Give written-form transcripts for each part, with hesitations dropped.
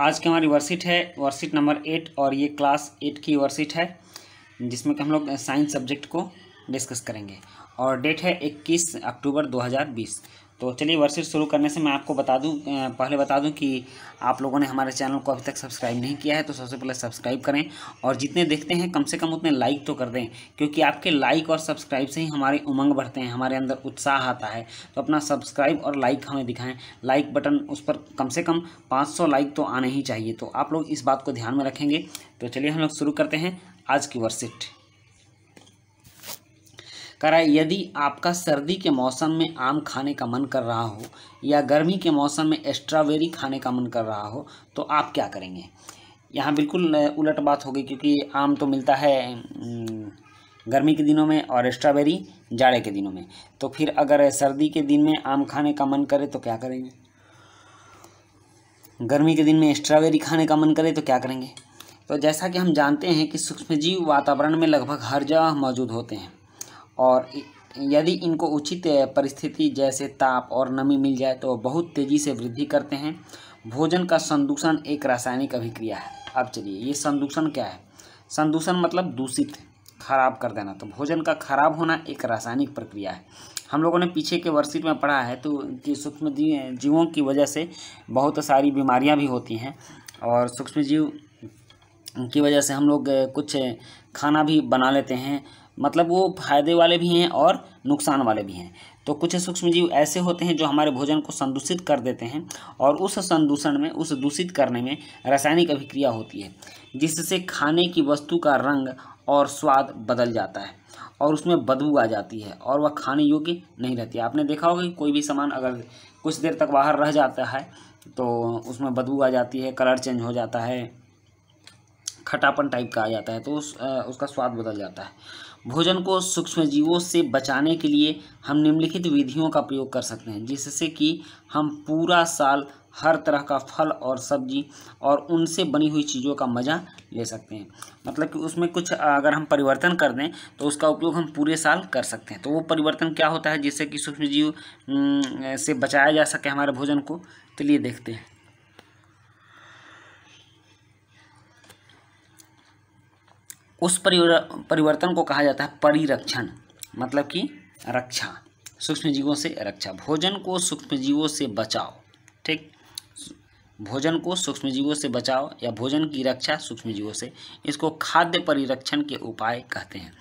आज की हमारी वर्कशीट है वर्कशीट नंबर 8 और ये क्लास 8 की वर्कशीट है जिसमें कि हम लोग साइंस सब्जेक्ट को डिस्कस करेंगे और डेट है 21 अक्टूबर 2020। तो चलिए वर्कशीट शुरू करने से मैं आपको पहले बता दूं कि आप लोगों ने हमारे चैनल को अभी तक सब्सक्राइब नहीं किया है तो सबसे पहले सब्सक्राइब करें और जितने देखते हैं कम से कम उतने लाइक तो कर दें, क्योंकि आपके लाइक और सब्सक्राइब से ही हमारे उमंग बढ़ते हैं, हमारे अंदर उत्साह आता है। तो अपना सब्सक्राइब और लाइक हमें दिखाएं, लाइक बटन उस पर कम से कम 500 लाइक तो आने ही चाहिए। तो आप लोग इस बात को ध्यान में रखेंगे। तो चलिए हम लोग शुरू करते हैं आज की वर्कशीट। यदि आपका सर्दी के मौसम में आम खाने का मन कर रहा हो या गर्मी के मौसम में स्ट्रॉबेरी खाने का मन कर रहा हो तो आप क्या करेंगे। यहाँ बिल्कुल उलट बात होगी, क्योंकि आम तो मिलता है गर्मी के दिनों में और स्ट्रॉबेरी जाड़े के दिनों में। तो फिर अगर सर्दी के दिन में आम खाने का मन करे तो क्या करेंगे, गर्मी के दिन में स्ट्रॉबेरी खाने का मन करे तो क्या करेंगे। तो जैसा कि हम जानते हैं कि सूक्ष्मजीव वातावरण में लगभग हर जगह मौजूद होते हैं और यदि इनको उचित परिस्थिति जैसे ताप और नमी मिल जाए तो बहुत तेज़ी से वृद्धि करते हैं। भोजन का संदूषण एक रासायनिक अभिक्रिया है। अब चलिए, ये संदूषण क्या है। संदूषण मतलब दूषित, खराब कर देना। तो भोजन का खराब होना एक रासायनिक प्रक्रिया है। हम लोगों ने पीछे के वर्कशीट में पढ़ा है तो कि सूक्ष्म जीवों की वजह से बहुत सारी बीमारियां भी होती हैं और सूक्ष्म जीव की वजह से हम लोग कुछ खाना भी बना लेते हैं, मतलब वो फायदे वाले भी हैं और नुकसान वाले भी हैं। तो कुछ सूक्ष्मजीव ऐसे होते हैं जो हमारे भोजन को संदूषित कर देते हैं और उस संदूषण में, उस दूषित करने में रासायनिक अभिक्रिया होती है जिससे खाने की वस्तु का रंग और स्वाद बदल जाता है और उसमें बदबू आ जाती है और वह खाने योग्य नहीं रहती है। आपने देखा होगा कि कोई भी सामान अगर कुछ देर तक बाहर रह जाता है तो उसमें बदबू आ जाती है, कलर चेंज हो जाता है, खटापन टाइप का आ जाता है, तो उसका स्वाद बदल जाता है। भोजन को सूक्ष्मजीवों से बचाने के लिए हम निम्नलिखित विधियों का प्रयोग कर सकते हैं जिससे कि हम पूरा साल हर तरह का फल और सब्जी और उनसे बनी हुई चीज़ों का मज़ा ले सकते हैं। मतलब कि उसमें कुछ अगर हम परिवर्तन कर दें तो उसका उपयोग हम पूरे साल कर सकते हैं। तो वो परिवर्तन क्या होता है जिससे कि सूक्ष्मजीव से बचाया जा सके हमारे भोजन को। चलिए देखते हैं। उस परिवर्तन को कहा जाता है परिरक्षण, मतलब कि रक्षा, सूक्ष्मजीवों से रक्षा। भोजन को सूक्ष्मजीवों से बचाओ, ठीक, भोजन को सूक्ष्मजीवों से बचाओ या भोजन की रक्षा सूक्ष्मजीवों से, इसको खाद्य परिरक्षण के उपाय कहते हैं।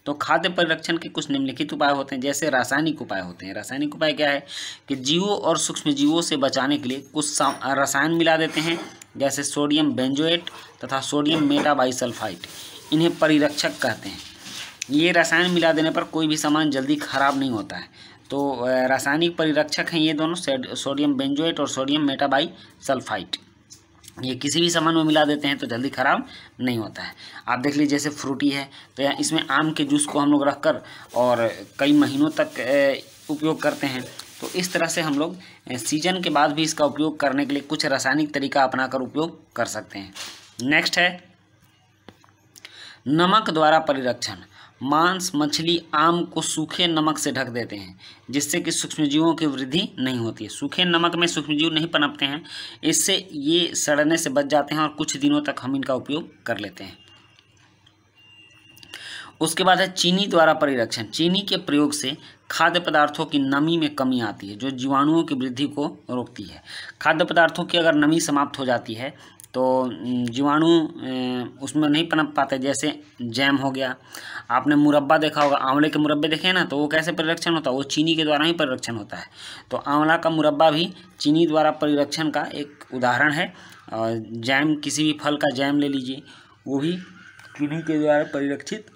तो खाद्य परिरक्षण के कुछ निम्नलिखित उपाय होते हैं, जैसे रासायनिक उपाय होते हैं। रासायनिक उपाय क्या है कि जीवों और सूक्ष्मजीवों से बचाने के लिए कुछ रसायन मिला देते हैं, जैसे सोडियम बेंजोएट तथा सोडियम मेटाबाइसल्फाइड, इन्हें परिरक्षक कहते हैं। ये रसायन मिला देने पर कोई भी सामान जल्दी खराब नहीं होता है। तो रासायनिक परिरक्षक हैं ये दोनों, सोडियम बेंजोएट और सोडियम मेटाबाइसल्फाइड। ये किसी भी सामान में मिला देते हैं तो जल्दी खराब नहीं होता है। आप देख लीजिए जैसे फ्रूटी है तो इसमें आम के जूस को हम लोग रख कर और कई महीनों तक उपयोग करते हैं। तो इस तरह से हम लोग सीजन के बाद भी इसका उपयोग करने के लिए कुछ रासायनिक तरीका अपनाकर उपयोग कर सकते हैं। नेक्स्ट है नमक द्वारा परिरक्षण। मांस, मछली, आम को सूखे नमक से ढक देते हैं जिससे कि सूक्ष्मजीवों की वृद्धि नहीं होती है। सूखे नमक में सूक्ष्मजीव नहीं पनपते हैं, इससे ये सड़ने से बच जाते हैं और कुछ दिनों तक हम इनका उपयोग कर लेते हैं। उसके बाद है चीनी द्वारा परिरक्षण। चीनी के प्रयोग से खाद्य पदार्थों की नमी में कमी आती है जो जीवाणुओं की वृद्धि को रोकती है। खाद्य पदार्थों की अगर नमी समाप्त हो जाती है तो जीवाणु उसमें नहीं पनप पाते। जैसे जैम हो गया, आपने मुरब्बा देखा होगा, आंवले के मुरब्बे देखे हैं ना, तो वो कैसे परिरक्षण होता है, वो चीनी के द्वारा ही परिरक्षण होता है। तो आंवला का मुरब्बा भी चीनी द्वारा परिरक्षण का एक उदाहरण है। और जैम, किसी भी फल का जैम ले लीजिए, वो भी चीनी के द्वारा परिरक्षित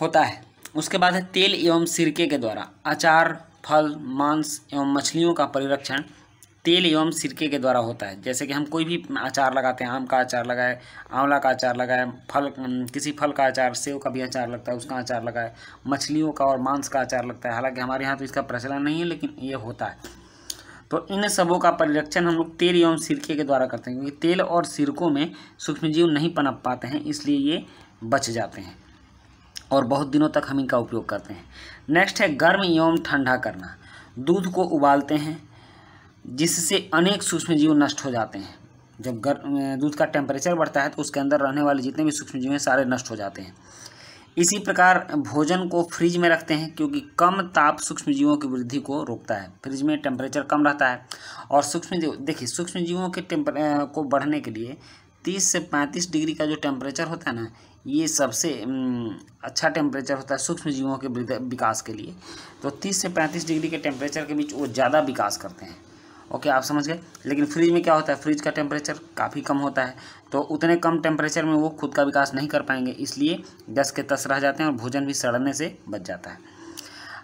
होता है। उसके बाद है तेल एवं सिरके के द्वारा। अचार, फल, मांस एवं मछलियों का परिरक्षण तेल एवं सिरके के द्वारा होता है। जैसे कि हम कोई भी अचार लगाते हैं, आम का अचार लगाए, आंवला का अचार लगाए, किसी फल का अचार, सेव का भी अचार लगता है, उसका अचार लगाए, मछलियों का और मांस का अचार लगता है। हालांकि हमारे यहाँ तो इसका प्रचलन नहीं है, लेकिन ये होता है। तो इन सबों का परिरक्षण हम लोग तेल एवं सिरके के द्वारा करते हैं, क्योंकि तेल और सिरकों में सूक्ष्मजीव नहीं पनप पाते हैं, इसलिए ये बच जाते हैं और बहुत दिनों तक हम इनका उपयोग करते हैं। नेक्स्ट है गर्म एवं ठंडा करना। दूध को उबालते हैं, जिससे अनेक सूक्ष्मजीव नष्ट हो जाते हैं। जब दूध का टेम्परेचर बढ़ता है तो उसके अंदर रहने वाले जितने भी सूक्ष्मजीव हैं सारे नष्ट हो जाते हैं। इसी प्रकार भोजन को फ्रिज में रखते हैं क्योंकि कम ताप सूक्ष्मजीवों की वृद्धि को रोकता है। फ्रिज में टेम्परेचर कम रहता है और सूक्ष्मजीव, देखिए सूक्ष्मजीवों के को बढ़ने के लिए 30 से 35 डिग्री का जो टेम्परेचर होता है ना, ये सबसे अच्छा टेम्परेचर होता है सूक्ष्मजीवों के विकास के लिए। तो 30 से 35 डिग्री के टेम्परेचर के बीच वो ज़्यादा विकास करते हैं। ओके, आप समझ गए। लेकिन फ्रिज में क्या होता है, फ्रिज का टेम्परेचर काफ़ी कम होता है, तो उतने कम टेम्परेचर में वो खुद का विकास नहीं कर पाएंगे, इसलिए 10 के 10 रह जाते हैं और भोजन भी सड़ने से बच जाता है।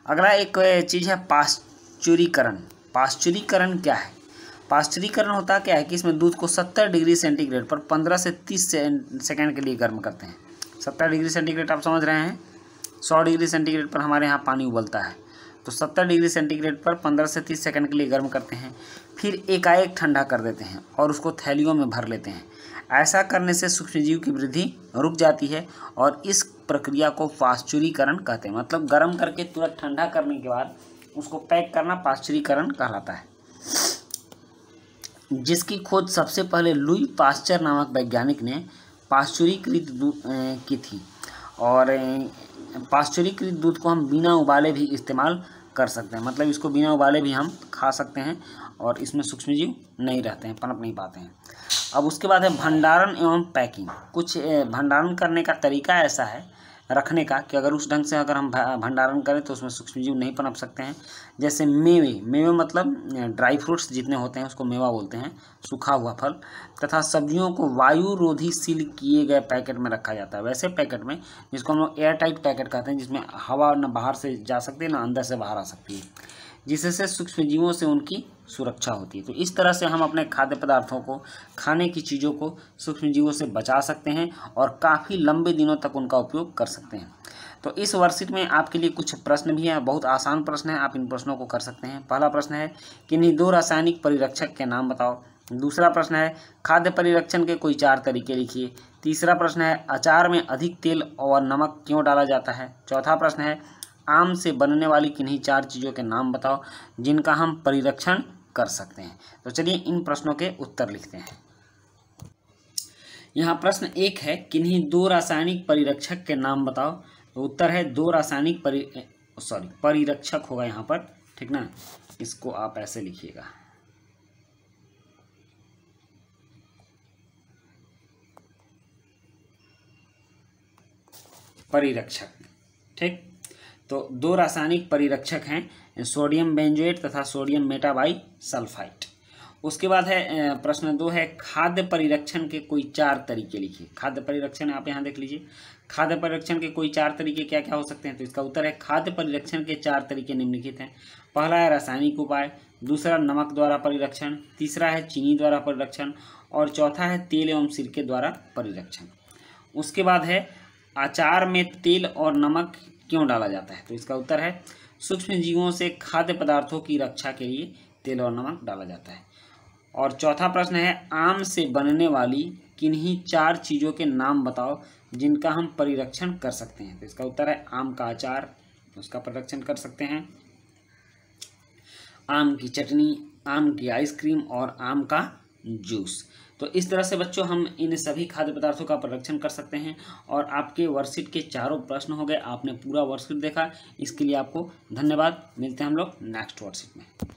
अगला एक चीज़ है पाश्चुरीकरण। पाश्चुरीकरण क्या है? पाश्चुरीकरण होता क्या है कि इसमें दूध को 70 डिग्री सेंटीग्रेड पर 15 से 30 सेकंड के लिए गर्म करते हैं। 70 डिग्री सेंटीग्रेड आप समझ रहे हैं, 100 डिग्री सेंटीग्रेड पर हमारे यहाँ पानी उबलता है, तो 70 डिग्री सेंटीग्रेड पर 15 से 30 सेकंड के लिए गर्म करते हैं, फिर एकाएक ठंडा कर देते हैं और उसको थैलियों में भर लेते हैं। ऐसा करने से सूक्ष्मजीव की वृद्धि रुक जाती है और इस प्रक्रिया को पाश्चुरीकरण कहते हैं। मतलब गर्म करके तुरंत ठंडा करने के बाद उसको पैक करना पाश्चुरीकरण कहलाता है, जिसकी खोज सबसे पहले लुई पाश्चर नामक वैज्ञानिक ने पाश्चुरीकृत दूध की थी। और पाश्चुरीकृत दूध को हम बिना उबाले भी इस्तेमाल कर सकते हैं, मतलब इसको बिना उबाले भी हम खा सकते हैं और इसमें सूक्ष्मजीव नहीं रहते हैं, पनप नहीं पाते हैं। अब उसके बाद है भंडारण एवं पैकिंग। कुछ भंडारण करने का तरीका ऐसा है रखने का कि अगर उस ढंग से अगर हम भंडारण करें तो उसमें सूक्ष्मजीव नहीं पनप सकते हैं। जैसे मेवे मतलब ड्राई फ्रूट्स जितने होते हैं उसको मेवा बोलते हैं, सूखा हुआ फल, तथा सब्जियों को वायुरोधी सील किए गए पैकेट में रखा जाता है। वैसे पैकेट में जिसको हम लोग एयर टाइट पैकेट कहते हैं, जिसमें हवा न बाहर से जा सकती है ना अंदर से बाहर आ सकती है, जिससे सूक्ष्मजीवों से उनकी सुरक्षा होती है। तो इस तरह से हम अपने खाद्य पदार्थों को, खाने की चीज़ों को सूक्ष्मजीवों से बचा सकते हैं और काफ़ी लंबे दिनों तक उनका उपयोग कर सकते हैं। तो इस वर्कशीट में आपके लिए कुछ प्रश्न भी हैं, बहुत आसान प्रश्न है, आप इन प्रश्नों को कर सकते हैं। पहला प्रश्न है कि किन्हीं 2 रासायनिक परिरक्षक के नाम बताओ। दूसरा प्रश्न है खाद्य परिरक्षण के कोई 4 तरीके लिखिए। तीसरा प्रश्न है अचार में अधिक तेल और नमक क्यों डाला जाता है। चौथा प्रश्न है आम से बनने वाली किन्हीं 4 चीज़ों के नाम बताओ जिनका हम परिरक्षण कर सकते हैं। तो चलिए इन प्रश्नों के उत्तर लिखते हैं। यहाँ प्रश्न 1 है किन्हीं 2 रासायनिक परिरक्षक के नाम बताओ। तो उत्तर है 2 रासायनिक परिरक्षक होगा यहाँ पर, ठीक ना। इसको आप ऐसे लिखिएगा, परिरक्षक, ठीक। तो 2 रासायनिक परिरक्षक हैं, सोडियम बेंजोएट तथा सोडियम मेटाबाइसल्फाइड। उसके बाद है प्रश्न 2 है खाद्य परिरक्षण के कोई 4 तरीके लिखिए। खाद्य परिरक्षण आप यहाँ देख लीजिए, खाद्य परिरक्षण के कोई 4 तरीके क्या क्या हो सकते हैं। तो इसका उत्तर है खाद्य परिरक्षण के 4 तरीके निम्नलिखित हैं। पहला है रासायनिक उपाय, दूसरा नमक द्वारा परिरक्षण, तीसरा है चीनी द्वारा परिरक्षण और चौथा है तेल एवं सिरके द्वारा परिरक्षण। उसके बाद है अचार में तेल और नमक क्यों डाला जाता है। तो इसका उत्तर है सूक्ष्म जीवों से खाद्य पदार्थों की रक्षा के लिए तेल और नमक डाला जाता है। और चौथा प्रश्न है आम से बनने वाली किन्हीं 4 चीज़ों के नाम बताओ जिनका हम परिरक्षण कर सकते हैं। तो इसका उत्तर है आम का अचार, उसका परिरक्षण कर सकते हैं, आम की चटनी, आम की आइसक्रीम और आम का जूस। तो इस तरह से बच्चों हम इन सभी खाद्य पदार्थों का परिरक्षण कर सकते हैं। और आपके वर्कशीट के 4 प्रश्न हो गए, आपने पूरा वर्कशीट देखा, इसके लिए आपको धन्यवाद। मिलते हैं हम लोग नेक्स्ट वर्कशीट में।